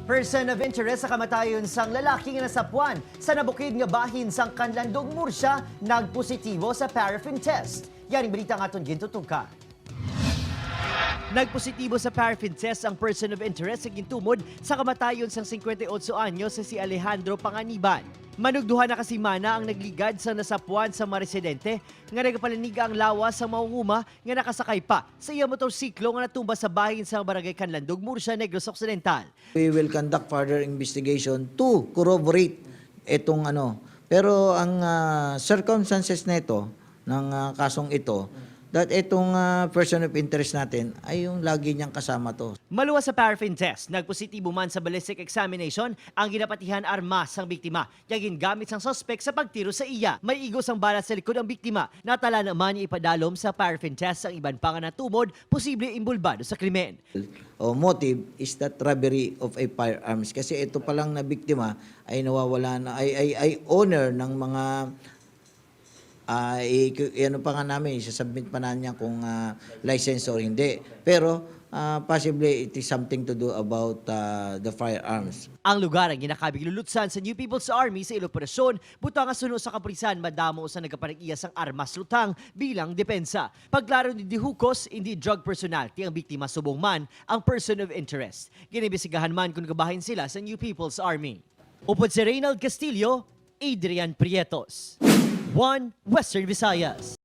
Person of interest sa kamatayon sang lalaki nga nasapuan sa nabukid nga bahin sang Kanlandong Murcia nagpositibo sa paraffin test. Yan ang balita nga aton gintutukan. Nagpositibo sa paraffin test ang person of interest sa gintumod sa kamatayon sang 58 anyos sa si Alejandro Panganiban. Manugduhan na kasi mana ang nagligad sa nasapuan sa mga residente nga nagapalaniga ang lawas sa mauuma nga nakasakay pa sa iya motorsiklo nga natumba sa bahin sa barangay Kanlandong, Murcia, Negros Occidental. We will conduct further investigation to corroborate itong Pero ang circumstances nito ng kasong ito, that itong person of interest natin ay yung lagi niyang kasama to. Maluwas sa paraffin test, nagpositibo man sa ballistic examination ang ginapatihan armas sang biktima. Yung gingamit sang suspect sa pagtiro sa iya. May igos ang bala sa likod ang biktima. Natala naman niya ipadalom sa paraffin test ang iban pa nga natumod, posible imbulbado sa krimen. O motive is that robbery of a firearms. Kasi ito palang na biktima ay nawawala na, ay owner ng mga ano pa nga namin, isasubmit pa na niya kung license or hindi. Pero possibly it is something to do about the firearms. Ang lugar ang ginakabig lulutsan sa New People's Army sa iloperasyon, buta nga suno sa kapulisan madamo sa nagapanag-iya sang armas lutang bilang depensa. Pagklaro ni Dihukos, hindi drug personality ang biktima subong man ang person of interest. Ginibisigahan man kung kabahin sila sa New People's Army. Upod si Reynald Castillo, Adrian Prietos. One Western Visayas.